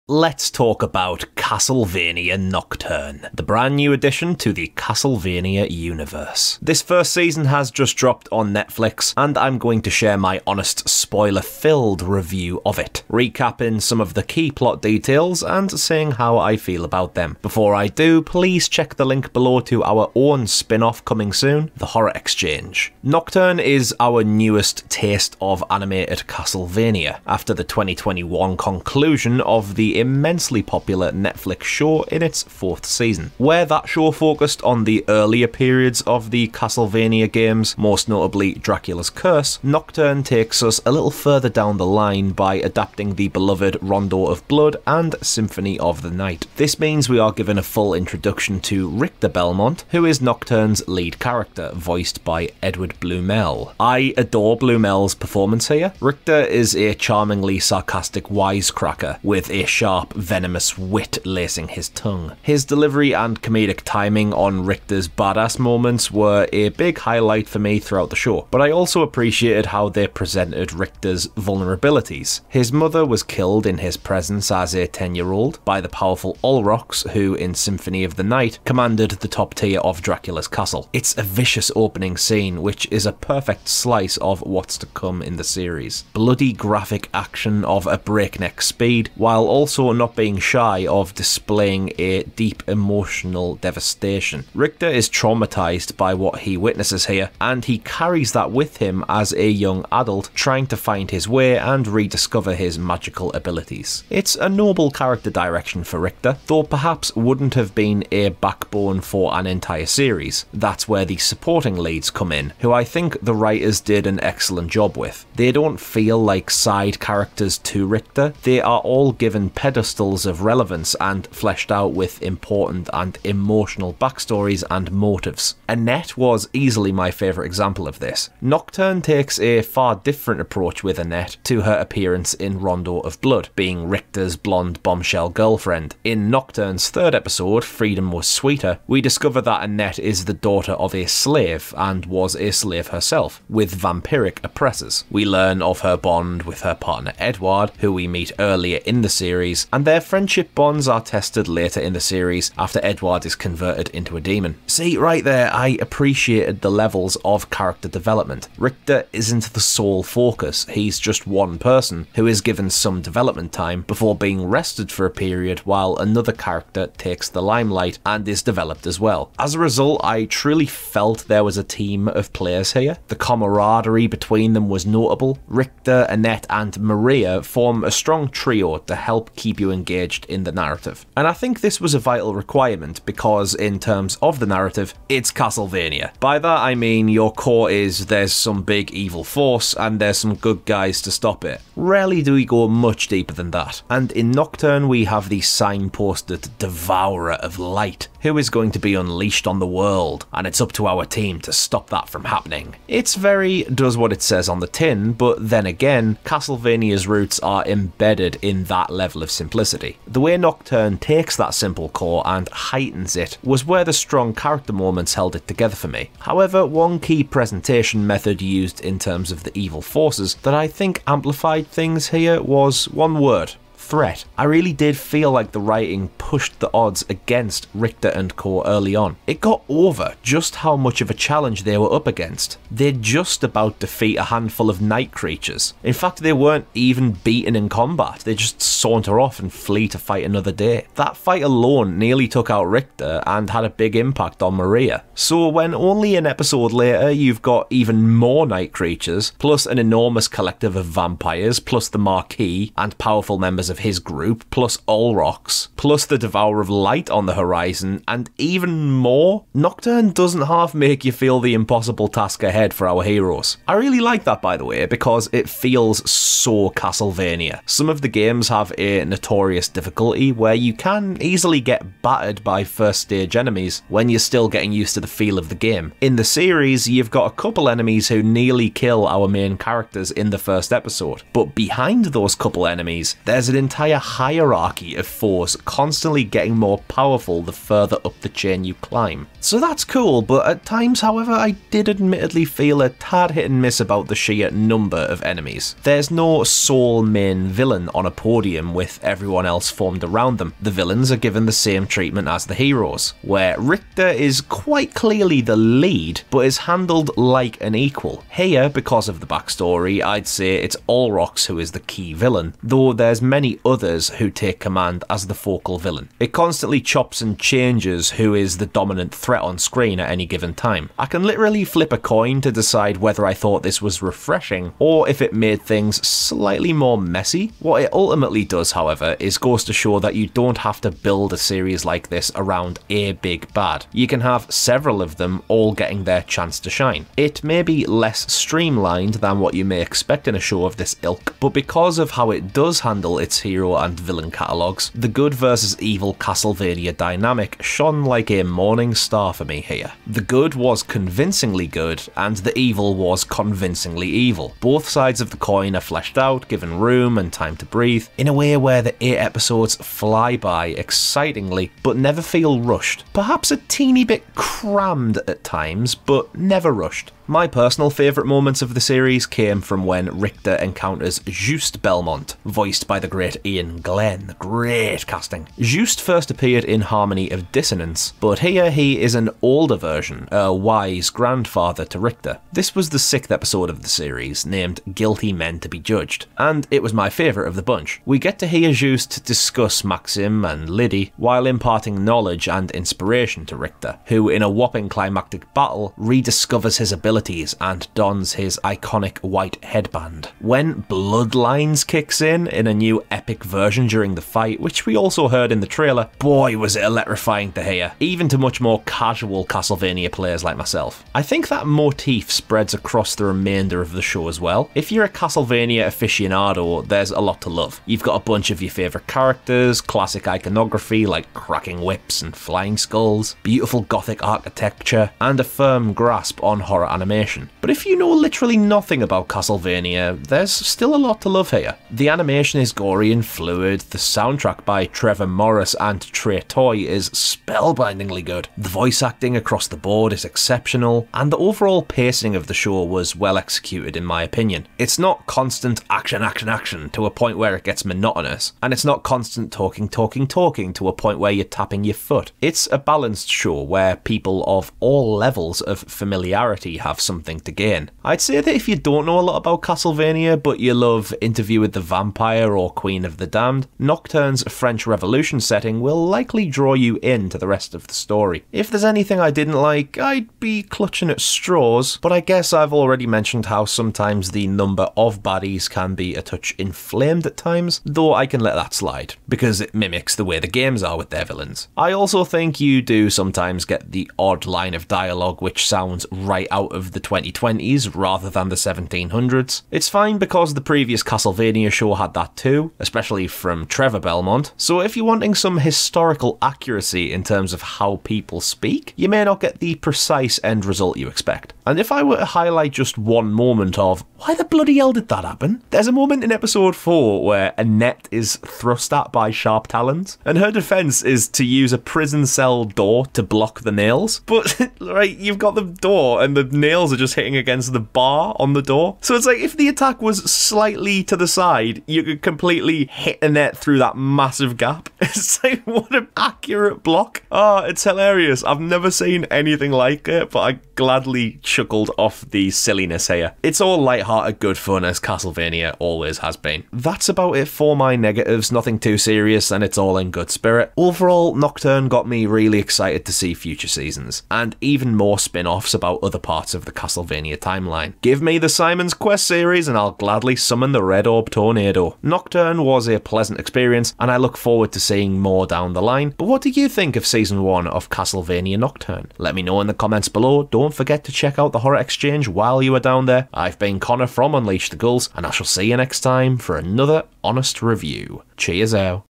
let's talk about Castlevania Nocturne, the brand new addition to the Castlevania universe. This first season has just dropped on Netflix, and I'm going to share my honest, spoiler-filled review of it, recapping some of the key plot details and saying how I feel about them. Before I do, please check the link below to our own spin-off coming soon, The Horror Exchange. Nocturne is our newest taste of animated Castlevania, after the 2021 conclusion of the immensely popular Netflix show in its 4th season. Where that show focused on the earlier periods of the Castlevania games, most notably Dracula's Curse, Nocturne takes us a little further down the line by adapting the beloved Rondo of Blood and Symphony of the Night. This means we are given a full introduction to Richter Belmont, who is Nocturne's lead character, voiced by Edward Blumell. I adore Blumel's performance here. Richter is a charmingly sarcastic wisecracker with a sharp, venomous wit lacing his tongue. His delivery and comedic timing on Richter's badass moments were a big highlight for me throughout the show, but I also appreciated how they presented Richter's vulnerabilities. His mother was killed in his presence as a 10-year-old by the powerful Olrox, who in Symphony of the Night commanded the top tier of Dracula's castle. It's a vicious opening scene, which is a perfect slice of what's to come in the series. Bloody graphic action of a breakneck speed, while also not being shy of displaying a deep emotional devastation. Richter is traumatized by what he witnesses here, and he carries that with him as a young adult trying to find his way and rediscover his magical abilities. It's a noble character direction for Richter, though perhaps wouldn't have been a backbone for an entire series. That's where the supporting leads come in, who I think the writers did an excellent job with. They don't feel like side characters to Richter, they are all given pedestals of relevance and fleshed out with important and emotional backstories and motives. Annette was easily my favourite example of this. Nocturne takes a far different approach with Annette to her appearance in Rondo of Blood, being Richter's blonde bombshell girlfriend. In Nocturne's 3rd episode, Freedom Was Sweeter, we discover that Annette is the daughter of a slave and was a slave herself, with vampiric oppressors. We learn of her bond with her partner Edward, who we meet earlier in the series, and their friendship bonds are tested later in the series after Edward is converted into a demon. See, right there, I appreciated the levels of character development. Richter isn't the sole focus, he's just one person who is given some development time before being rested for a period while another character takes the limelight and is developed as well. As a result, I truly felt there was a team of players here. The camaraderie between them was notable. Richter, Annette and Maria form a strong trio to help keep you engaged in the narrative. And I think this was a vital requirement because in terms of the narrative, it's Castlevania. By that I mean your core is there's some big evil force and there's some good guys to stop it. Rarely do we go much deeper than that. And in Nocturne we have the signposted Devourer of Light, who is going to be unleashed on the world, and it's up to our team to stop that from happening. It's very does what it says on the tin, but then again, Castlevania's roots are embedded in that level of simplicity. The way Nocturne takes that simple core and heightens it was where the strong character moments held it together for me. However, one key presentation method used in terms of the evil forces that I think amplified things here was one word: threat. I really did feel like the writing pushed the odds against Richter and co early on. It got over just how much of a challenge they were up against. They'd just about defeat a handful of night creatures. In fact, they weren't even beaten in combat, they just saunter off and flee to fight another day. That fight alone nearly took out Richter and had a big impact on Maria. So when only an episode later you've got even more night creatures, plus an enormous collective of vampires, plus the Marquis and powerful members of his group, plus Olrox, plus the Devourer of Light on the horizon, and even more, Nocturne doesn't half make you feel the impossible task ahead for our heroes. I really like that, by the way, because it feels so Castlevania. Some of the games have a notorious difficulty where you can easily get battered by first stage enemies when you're still getting used to the feel of the game. In the series, you've got a couple enemies who nearly kill our main characters in the first episode, but behind those couple enemies, there's an entire hierarchy of foes constantly getting more powerful the further up the chain you climb. So that's cool, but at times, however, I did admittedly feel a tad hit and miss about the sheer number of enemies. There's no sole main villain on a podium with everyone else formed around them. The villains are given the same treatment as the heroes, where Richter is quite clearly the lead, but is handled like an equal. Here, because of the backstory, I'd say it's Olrox who is the key villain, though there's many others who take command as the focal villain. It constantly chops and changes who is the dominant threat on screen at any given time. I can literally flip a coin to decide whether I thought this was refreshing or if it made things slightly more messy. What it ultimately does, however, is goes to show that you don't have to build a series like this around a big bad. You can have several of them all getting their chance to shine. It may be less streamlined than what you may expect in a show of this ilk, but because of how it does handle its hero and villain catalogues, the good versus evil Castlevania dynamic shone like a morning star for me here. The good was convincingly good, and the evil was convincingly evil. Both sides of the coin are fleshed out, given room and time to breathe, in a way where the 8 episodes fly by excitingly, but never feel rushed. Perhaps a teeny bit crammed at times, but never rushed. My personal favourite moments of the series came from when Richter encounters Richter Belmont, voiced by the great Ian Glenn. Great casting. Richter first appeared in Harmony of Dissonance, but here he is an older version, a wise grandfather to Richter. This was the 6th episode of the series, named Guilty Men to be Judged, and it was my favourite of the bunch. We get to hear Richter discuss Maxim and Liddy, while imparting knowledge and inspiration to Richter, who in a whopping climactic battle rediscovers his ability and dons his iconic white headband. When Bloodlines kicks in a new epic version during the fight, which we also heard in the trailer, boy was it electrifying to hear, even to much more casual Castlevania players like myself. I think that motif spreads across the remainder of the show as well. If you're a Castlevania aficionado, there's a lot to love. You've got a bunch of your favourite characters, classic iconography like cracking whips and flying skulls, beautiful gothic architecture, and a firm grasp on horror animation. But if you know literally nothing about Castlevania, there's still a lot to love here. The animation is gory and fluid, the soundtrack by Trevor Morris and Trey Toy is spellbindingly good, the voice acting across the board is exceptional, and the overall pacing of the show was well executed in my opinion. It's not constant action, action, action to a point where it gets monotonous, and it's not constant talking to a point where you're tapping your foot. It's a balanced show where people of all levels of familiarity have something to gain. I'd say that if you don't know a lot about Castlevania, but you love Interview with the Vampire or Queen of the Damned, Nocturne's French Revolution setting will likely draw you into the rest of the story. If there's anything I didn't like, I'd be clutching at straws, but I guess I've already mentioned how sometimes the number of baddies can be a touch inflamed at times, though I can let that slide, because it mimics the way the games are with their villains. I also think you do sometimes get the odd line of dialogue which sounds right out of the 2020s rather than the 1700s. It's fine because the previous Castlevania show had that too, especially from Trevor Belmont, so if you're wanting some historical accuracy in terms of how people speak, you may not get the precise end result you expect. And if I were to highlight just one moment of, why the bloody hell did that happen? There's a moment in episode 4 where Annette is thrust at by sharp talons, and her defense is to use a prison cell door to block the nails. But, right, you've got the door and the nails are just hitting against the bar on the door. So it's like if the attack was slightly to the side, you could completely hit Annette through that massive gap. It's like, what an accurate block. Oh, it's hilarious. I've never seen anything like it, but I gladly chuckled off the silliness here. It's all light-hearted good fun as Castlevania always has been. That's about it for my negatives, nothing too serious and it's all in good spirit. Overall, Nocturne got me really excited to see future seasons, and even more spin-offs about other parts of the Castlevania timeline. Give me the Simon's Quest series and I'll gladly summon the Red Orb Tornado. Nocturne was a pleasant experience and I look forward to seeing more down the line, but what do you think of season 1 of Castlevania Nocturne? Let me know in the comments below. Don't forget to check out the Horror Exchange while you are down there. I've been Connor from Unleash the Ghouls and I shall see you next time for another honest review. Cheers out.